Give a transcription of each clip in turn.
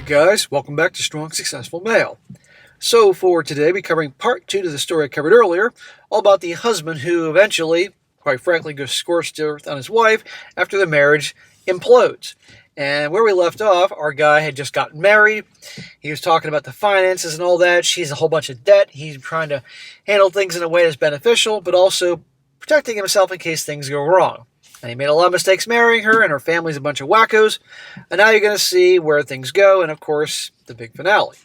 guys, welcome back to Strong Successful Male. So for today, we'll be covering part 2 to the story I covered earlier, all about the husband who eventually, quite frankly, goes scorched earth on his wife after the marriage implodes. And where we left off, our guy had just gotten married. He was talking about the finances and all that. She has a whole bunch of debt. He's trying to handle things in a way that's beneficial, but also protecting himself in case things go wrong. And he made a lot of mistakes marrying her, and her family's a bunch of wackos. And now you're going to see where things go, and of course, the big finale.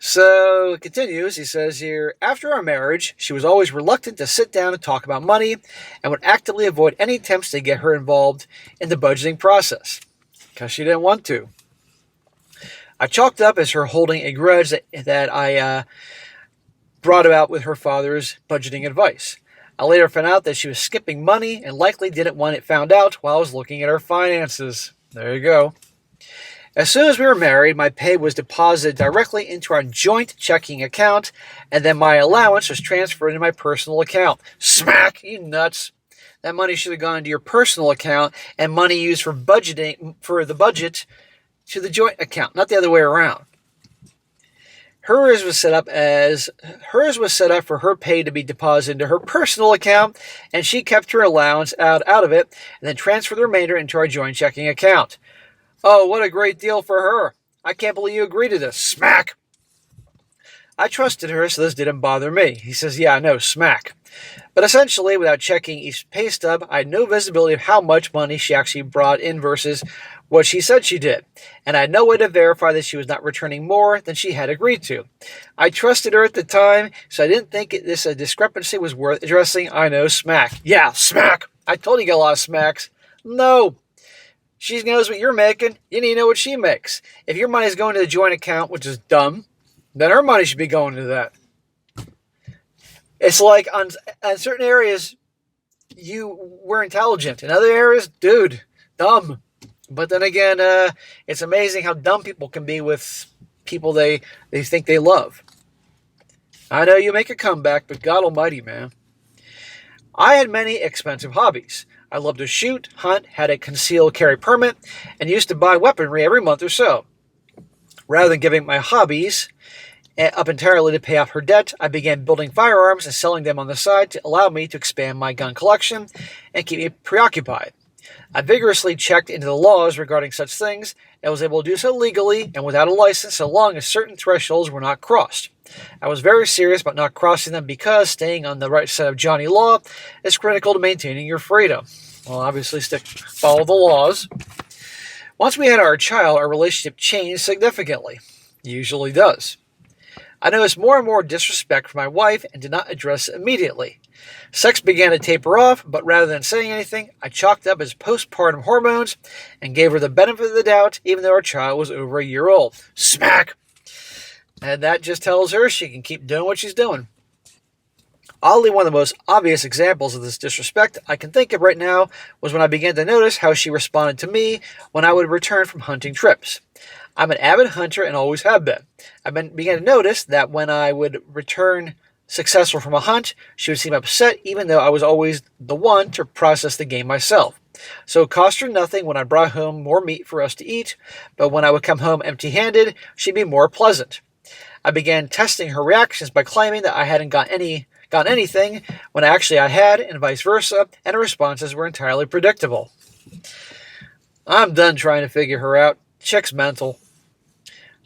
So it continues. He says here, after our marriage, she was always reluctant to sit down and talk about money and would actively avoid any attempts to get her involved in the budgeting process because she didn't want to. I chalked up as her holding a grudge that I brought about with her father's budgeting advice. I later found out that she was skipping money and likely didn't want it found out while I was looking at her finances. There you go. As soon as we were married, my pay was deposited directly into our joint checking account, and then my allowance was transferred into my personal account. Smack! You nuts. That money should have gone into your personal account and money used for budgeting for the budget to the joint account, not the other way around. Hers was set up for her pay to be deposited into her personal account, and she kept her allowance out of it and then transferred the remainder into our joint checking account. Oh, what a great deal for her. I can't believe you agreed to this. Smack. I trusted her, so this didn't bother me. He says, yeah, I know, smack. But essentially, without checking each pay stub, I had no visibility of how much money she actually brought in versus what she said she did. And I had no way to verify that she was not returning more than she had agreed to. I trusted her at the time, so I didn't think this discrepancy was worth addressing. I know, smack. Yeah, smack. I told you got a lot of smacks. No. She knows what you're making. You need to know what she makes. If your money is going to the joint account, which is dumb, then her money should be going to that. It's like on certain areas, you were intelligent. In other areas, dude, dumb. But then again, it's amazing how dumb people can be with people they think they love. I know you make a comeback, but God almighty, man. I had many expensive hobbies. I loved to shoot, hunt, had a concealed carry permit, and used to buy weaponry every month or so. Rather than giving my hobbies up entirely to pay off her debt, I began building firearms and selling them on the side to allow me to expand my gun collection and keep me preoccupied. I vigorously checked into the laws regarding such things and was able to do so legally and without a license so long as certain thresholds were not crossed. I was very serious about not crossing them because staying on the right side of Johnny Law is critical to maintaining your freedom. Well, obviously, follow the laws. Once we had our child, our relationship changed significantly. It usually does. I noticed more and more disrespect for my wife and did not address it immediately. Sex began to taper off, but rather than saying anything, I chalked up as postpartum hormones and gave her the benefit of the doubt, even though our child was over a year old. Smack! And that just tells her she can keep doing what she's doing. Oddly, one of the most obvious examples of this disrespect I can think of right now was when I began to notice how she responded to me when I would return from hunting trips. I'm an avid hunter and always have been. I began to notice that when I would return successful from a hunt, she would seem upset even though I was always the one to process the game myself. So it cost her nothing when I brought home more meat for us to eat, but when I would come home empty-handed, she'd be more pleasant. I began testing her reactions by claiming that I hadn't gotten anything when actually I had, and vice versa, and her responses were entirely predictable. I'm done trying to figure her out. Chick's mental.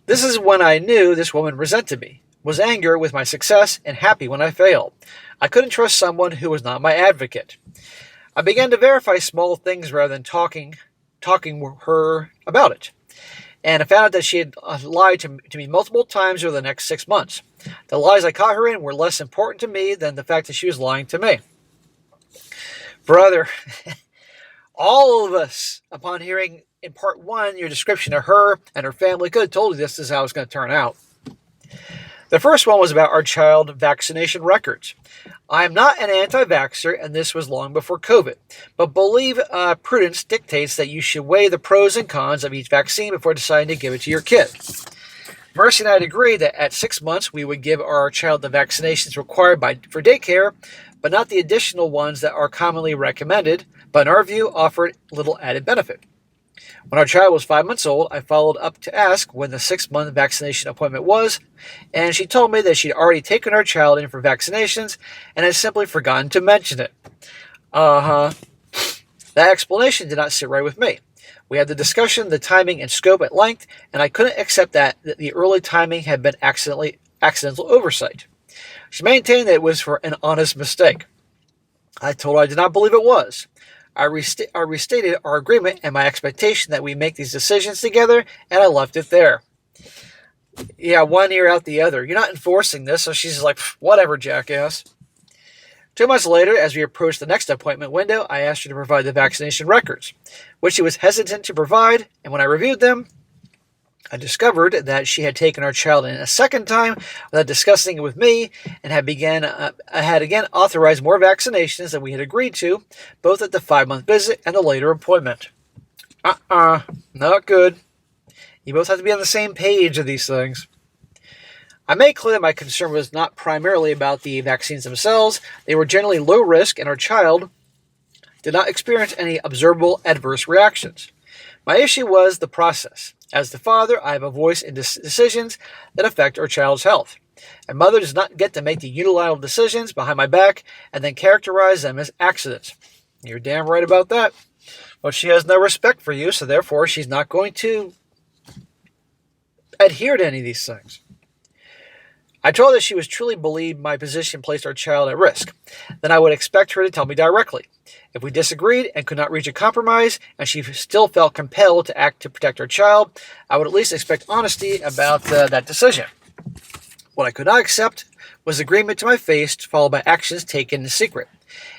This is when I knew this woman resented me, was angry with my success, and happy when I failed. I couldn't trust someone who was not my advocate. I began to verify small things rather than talking with her about it. And I found out that she had lied to me multiple times over the next 6 months. The lies I caught her in were less important to me than the fact that she was lying to me. Brother, all of us, upon hearing in part 1 your description of her and her family, could have told you this is how it's going to turn out. The first one was about our child vaccination records. I am not an anti-vaxxer, and this was long before COVID, but believe prudence dictates that you should weigh the pros and cons of each vaccine before deciding to give it to your kid. Mercy and I had agreed that at 6 months we would give our child the vaccinations required for daycare, but not the additional ones that are commonly recommended, but in our view offered little added benefit. When our child was 5 months old, I followed up to ask when the 6-month vaccination appointment was, and she told me that she'd already taken our child in for vaccinations and had simply forgotten to mention it. Uh-huh. That explanation did not sit right with me. We had the discussion, the timing, and scope at length, and I couldn't accept that the early timing had been accidental oversight. She maintained that it was for an honest mistake. I told her I did not believe it was. I restated our agreement and my expectation that we make these decisions together, and I left it there. Yeah, one ear out the other. You're not enforcing this, so she's like, whatever, jackass. 2 months later, as we approached the next appointment window, I asked her to provide the vaccination records, which she was hesitant to provide, and when I reviewed them, I discovered that she had taken our child in a second time without discussing it with me and had again authorized more vaccinations than we had agreed to, both at the 5-month visit and the later appointment. Not good. You both have to be on the same page of these things. I made clear that my concern was not primarily about the vaccines themselves. They were generally low risk, and our child did not experience any observable adverse reactions. My issue was the process. As the father, I have a voice in decisions that affect our child's health. A mother does not get to make the unilateral decisions behind my back and then characterize them as accidents. You're damn right about that. But she has no respect for you, so therefore she's not going to adhere to any of these things. I told her that she was truly believed my position placed our child at risk. Then I would expect her to tell me directly. If we disagreed and could not reach a compromise, and she still felt compelled to act to protect our child, I would at least expect honesty about that decision. What I could not accept was agreement to my face, followed by actions taken in secret.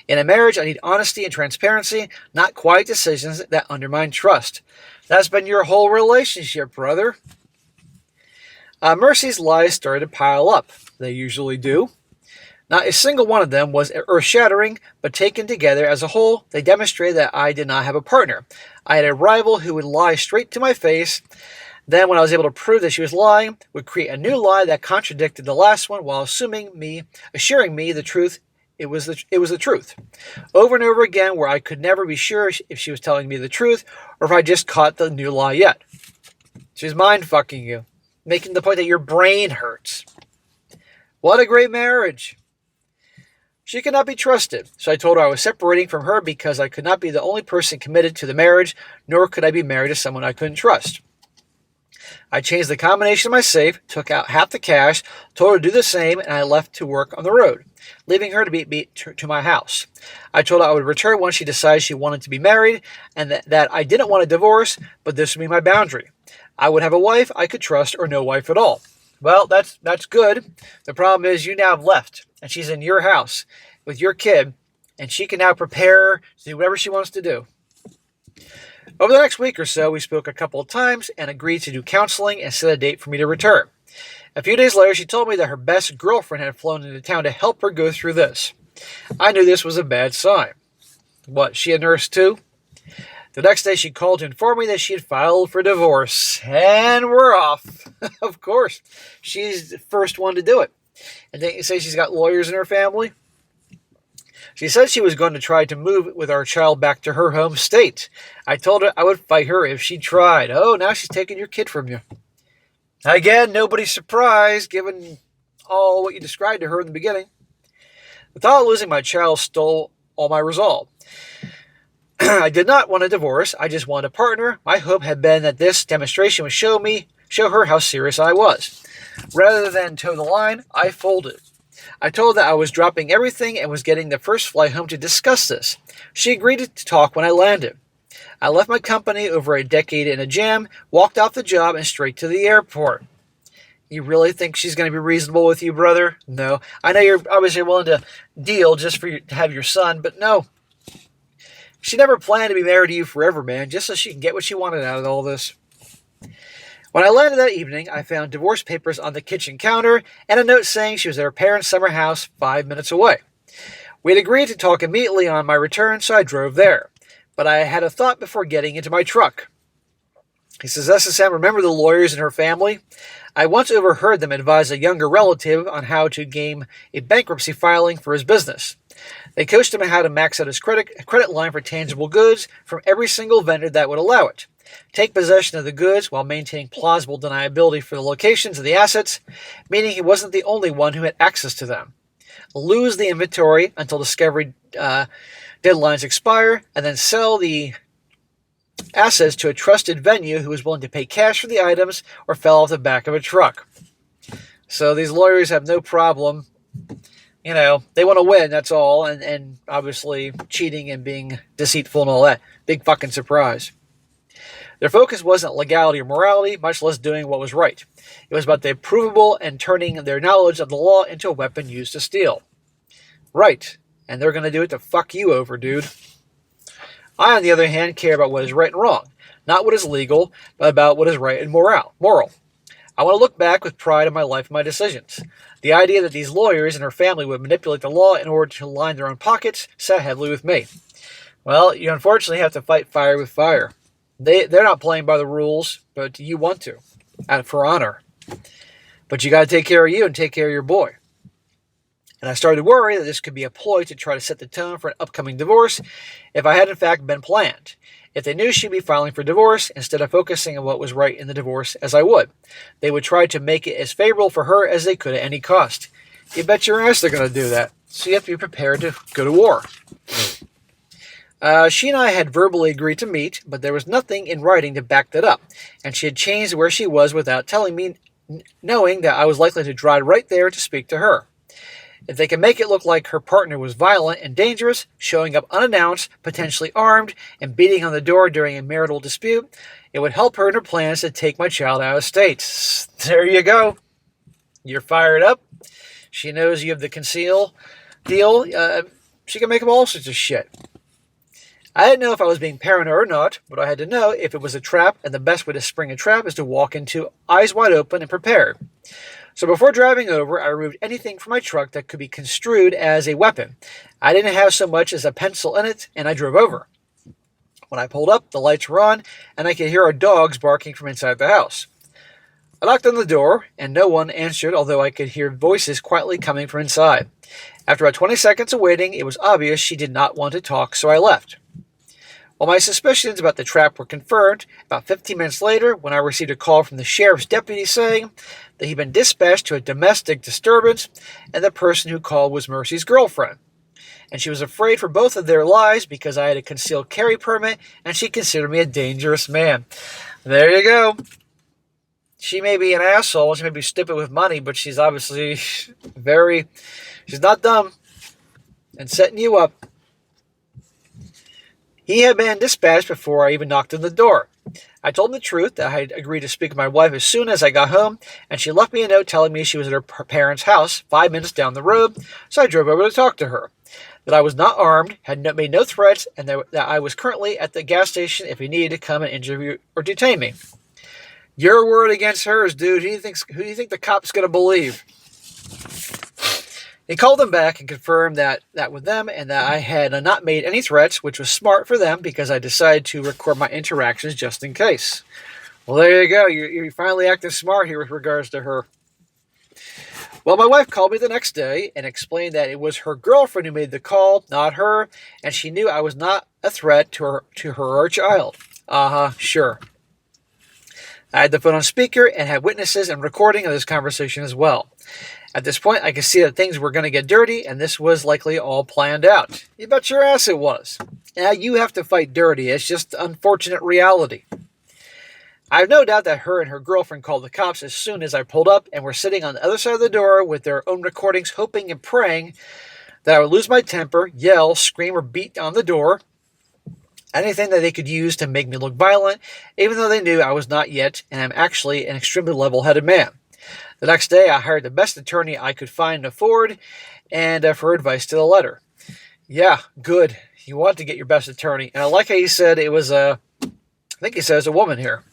In a marriage, I need honesty and transparency, not quiet decisions that undermine trust. That's been your whole relationship, brother. Mercy's lies started to pile up. They usually do. Not a single one of them was earth-shattering, but taken together as a whole, they demonstrated that I did not have a partner. I had a rival who would lie straight to my face. Then, when I was able to prove that she was lying, would create a new lie that contradicted the last one while assuring me the truth. It was the truth. Over and over again, where I could never be sure if she was telling me the truth or if I just caught the new lie yet. She's mind-fucking you, making the point that your brain hurts. What a great marriage. She could not be trusted, so I told her I was separating from her because I could not be the only person committed to the marriage, nor could I be married to someone I couldn't trust. I changed the combination of my safe, took out half the cash, told her to do the same, and I left to work on the road, leaving her to beat to my house. I told her I would return once she decided she wanted to be married, and that I didn't want a divorce, but this would be my boundary. I would have a wife I could trust or no wife at all. Well, that's good. The problem is you now have left, and she's in your house with your kid, and she can now prepare to do whatever she wants to do. Over the next week or so, we spoke a couple of times and agreed to do counseling and set a date for me to return. A few days later, she told me that her best girlfriend had flown into town to help her go through this. I knew this was a bad sign. What, she a nurse too? The next day, she called to inform me that she had filed for divorce. And we're off. Of course. She's the first one to do it. And didn't you say she's got lawyers in her family? She said she was going to try to move with our child back to her home state. I told her I would fight her if she tried. Oh, now she's taking your kid from you. Again, nobody's surprised, given all what you described to her in the beginning. The thought of losing my child stole all my resolve. I did not want a divorce. I just wanted a partner. My hope had been that this demonstration would show her how serious I was. Rather than toe the line, I folded. I told her that I was dropping everything and was getting the first flight home to discuss this. She agreed to talk when I landed. I left my company over a decade in a jam, walked off the job, and straight to the airport. You really think she's going to be reasonable with you, brother? No. I know you're obviously willing to deal just to have your son, but no. She never planned to be married to you forever, man, just so she can get what she wanted out of all this. When I landed that evening, I found divorce papers on the kitchen counter and a note saying she was at her parents' summer house 5 minutes away. We had agreed to talk immediately on my return, so I drove there. But I had a thought before getting into my truck. He says, SSM, remember the lawyers in her family? I once overheard them advise a younger relative on how to game a bankruptcy filing for his business. They coached him on how to max out his credit line for tangible goods from every single vendor that would allow it. take possession of the goods while maintaining plausible deniability for the locations of the assets, meaning he wasn't the only one who had access to them, lose the inventory until discovery deadlines expire, and then sell the assets to a trusted venue who was willing to pay cash for the items or fell off the back of a truck. So these lawyers have no problem. They want to win, that's all, and obviously cheating and being deceitful and all that. Big fucking surprise. Their focus wasn't legality or morality, much less doing what was right. It was about the provable and turning their knowledge of the law into a weapon used to steal. Right, and they're going to do it to fuck you over, dude. I, on the other hand, care about what is right and wrong, not what is legal, but about what is right and moral. I want to look back with pride in my life and my decisions. The idea that these lawyers and her family would manipulate the law in order to line their own pockets sat heavily with me. Well, you unfortunately have to fight fire with fire. They're not playing by the rules, but you want to, for honor. But you got to take care of you and take care of your boy. And I started to worry that this could be a ploy to try to set the tone for an upcoming divorce if I had in fact been planned. If they knew she'd be filing for divorce, instead of focusing on what was right in the divorce as I would, they would try to make it as favorable for her as they could at any cost. You bet your ass they're going to do that. So you have to be prepared to go to war. She and I had verbally agreed to meet, but there was nothing in writing to back that up, and she had changed where she was without telling me, knowing that I was likely to drive right there to speak to her. If they can make it look like her partner was violent and dangerous, showing up unannounced, potentially armed, and beating on the door during a marital dispute, it would help her in her plans to take my child out of state. There you go. You're fired up. She knows you have the conceal deal. She can make up all sorts of shit. I didn't know if I was being paranoid or not, but I had to know if it was a trap, and the best way to spring a trap is to walk into eyes wide open and prepared. So before driving over, I removed anything from my truck that could be construed as a weapon. I didn't have so much as a pencil in it, and I drove over. When I pulled up, the lights were on, and I could hear our dogs barking from inside the house. I knocked on the door, and no one answered, although I could hear voices quietly coming from inside. After about 20 seconds of waiting, it was obvious she did not want to talk, so I left. While my suspicions about the trap were confirmed, about 15 minutes later, when I received a call from the sheriff's deputy saying that he'd been dispatched to a domestic disturbance, and the person who called was Mercy's girlfriend. And she was afraid for both of their lives because I had a concealed carry permit, and she considered me a dangerous man. There you go. She may be an asshole, she may be stupid with money, but she's obviously she's not dumb and setting you up. He had been dispatched before I even knocked on the door. I told him the truth, that I had agreed to speak with my wife as soon as I got home, and she left me a note telling me she was at her parents' house 5 minutes down the road, so I drove over to talk to her. That I was not armed, had made no threats, and that I was currently at the gas station if he needed to come and interview or detain me. Your word against hers, dude. Who do you think the cop's going to believe? He called them back and confirmed that with them and that I had not made any threats, which was smart for them because I decided to record my interactions just in case. Well, there you go. You're finally acting smart here with regards to her. Well, my wife called me the next day and explained that it was her girlfriend who made the call, not her, and she knew I was not a threat to her or child. Sure. I had the phone on speaker and had witnesses and recording of this conversation as well. At this point, I could see that things were going to get dirty, and this was likely all planned out. You bet your ass it was. Now, you have to fight dirty. It's just unfortunate reality. I have no doubt that her and her girlfriend called the cops as soon as I pulled up and were sitting on the other side of the door with their own recordings, hoping and praying that I would lose my temper, yell, scream, or beat on the door. Anything that they could use to make me look violent, even though they knew I was not yet, and I'm actually an extremely level-headed man. The next day, I hired the best attorney I could find and afford, and for advice to the letter. Yeah, good. You want to get your best attorney. And I like how he said it was I think he says a woman here.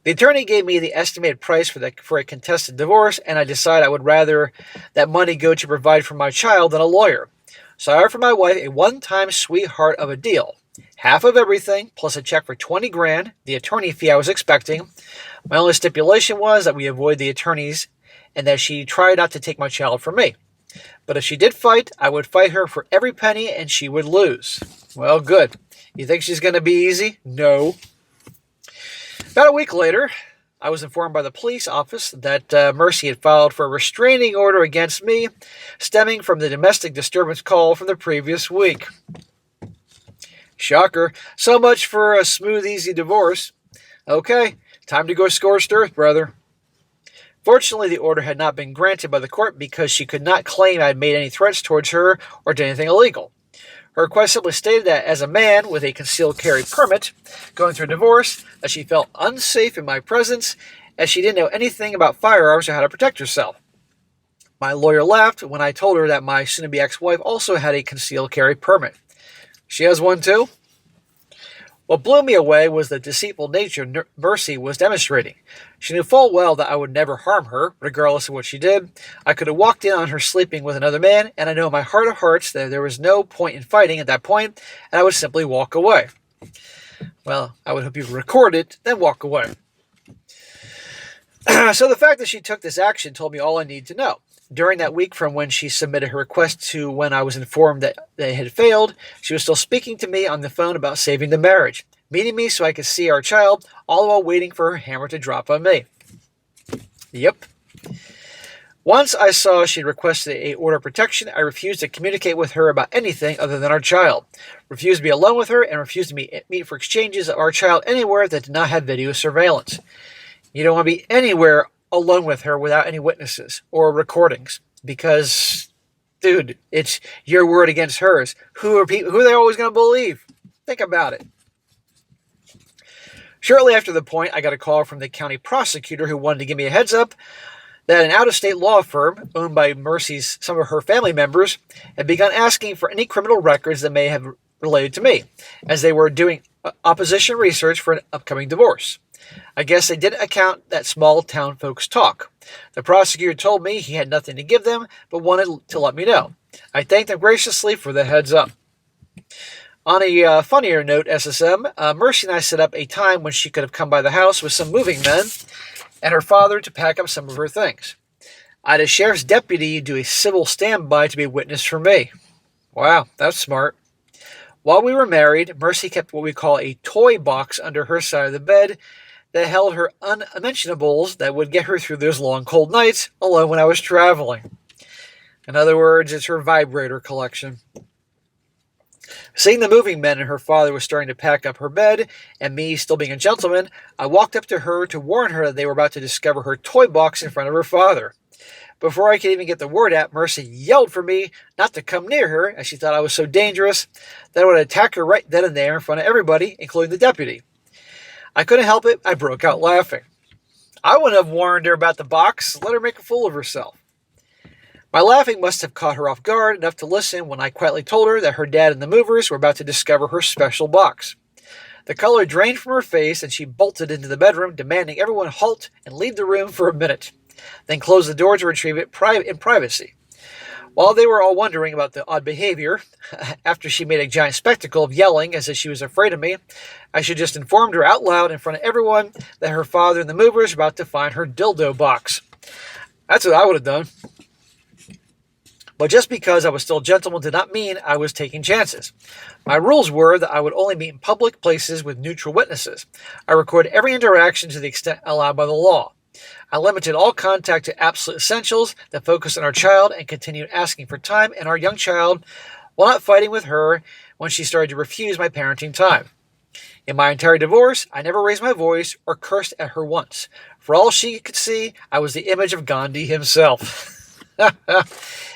The attorney gave me the estimated price for a contested divorce, and I decided I would rather that money go to provide for my child than a lawyer. So I offered my wife a one-time sweetheart of a deal. Half of everything, plus a check for $20,000, the attorney fee I was expecting. My only stipulation was that we avoid the attorneys and that she try not to take my child from me. But if she did fight, I would fight her for every penny and she would lose. Well, good. You think she's going to be easy? No. About a week later, I was informed by the police office that Mercy had filed for a restraining order against me, stemming from the domestic disturbance call from the previous week. Shocker. So much for a smooth, easy divorce. Okay, time to go scorched earth, brother. Fortunately, the order had not been granted by the court because she could not claim I had made any threats towards her or did anything illegal. Her request simply stated that as a man with a concealed carry permit going through a divorce, that she felt unsafe in my presence as she didn't know anything about firearms or how to protect herself. My lawyer laughed when I told her that my soon-to-be ex-wife also had a concealed carry permit. She has one too? What blew me away was the deceitful nature Mercy was demonstrating. She knew full well that I would never harm her, regardless of what she did. I could have walked in on her sleeping with another man, and I know in my heart of hearts that there was no point in fighting at that point, and I would simply walk away. Well, I would hope you record it, then walk away. So the fact that she took this action told me all I need to know. During that week from when she submitted her request to when I was informed that they had failed, she was still speaking to me on the phone about saving the marriage, meeting me so I could see our child, all while waiting for her hammer to drop on me. Yep. Once I saw she'd requested an order of protection, I refused to communicate with her about anything other than our child, refused to be alone with her, and refused to meet for exchanges of our child anywhere that did not have video surveillance. You don't want to be anywhere alone with her without any witnesses or recordings because, dude, it's your word against hers. Who are they always going to believe? Think about it. Shortly after the point, I got a call from the county prosecutor who wanted to give me a heads up that an out-of-state law firm owned by some of her family members had begun asking for any criminal records that may have related to me, as they were doing opposition research for an upcoming divorce. I guess they didn't account that small town folks talk. The prosecutor told me he had nothing to give them, but wanted to let me know. I thanked them graciously for the heads up. On a funnier note, SSM, Mercy and I set up a time when she could have come by the house with some moving men and her father to pack up some of her things. I had a sheriff's deputy do a civil standby to be a witness for me. Wow, that's smart. While we were married, Mercy kept what we call a toy box under her side of the bed that held her unmentionables that would get her through those long, cold nights alone when I was traveling. In other words, it's her vibrator collection. Seeing the moving men and her father was starting to pack up her bed, and me still being a gentleman, I walked up to her to warn her that they were about to discover her toy box in front of her father. Before I could even get the word out, Mercy yelled for me not to come near her, as she thought I was so dangerous that I would attack her right then and there in front of everybody, including the deputy. I couldn't help it. I broke out laughing. I wouldn't have warned her about the box. Let her make a fool of herself. My laughing must have caught her off guard enough to listen when I quietly told her that her dad and the movers were about to discover her special box. The color drained from her face, and she bolted into the bedroom, demanding everyone halt and leave the room for a minute, then close the door to retrieve it in privacy. While they were all wondering about the odd behavior, after she made a giant spectacle of yelling as if she was afraid of me, I should just informed her out loud in front of everyone that her father and the movers were about to find her dildo box. That's what I would have done. But just because I was still a gentleman did not mean I was taking chances. My rules were that I would only meet in public places with neutral witnesses. I recorded every interaction to the extent allowed by the law. I limited all contact to absolute essentials that focused on our child and continued asking for time and our young child while not fighting with her when she started to refuse my parenting time. In my entire divorce, I never raised my voice or cursed at her once. For all she could see, I was the image of Gandhi himself.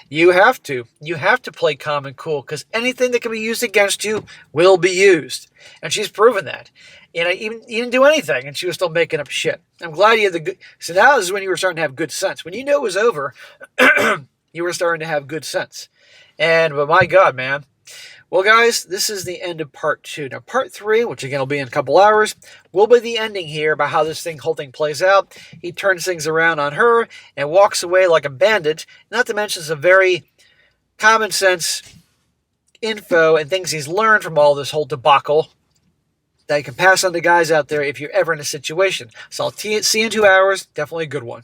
You have to. You have to play calm and cool because anything that can be used against you will be used. And she's proven that. And you didn't do anything, and she was still making up shit. I'm glad you had the good... So now this is when you were starting to have good sense. When you knew it was over, you were starting to have good sense. But my God, man. Well, guys, this is the end of part 2. Now, part 3, which again will be in a couple hours, will be the ending here about how this whole thing plays out. He turns things around on her and walks away like a bandit. Not to mention some very common sense info and things he's learned from all this whole debacle that you can pass on to guys out there if you're ever in a situation. So I'll see you in 2 hours. Definitely a good one.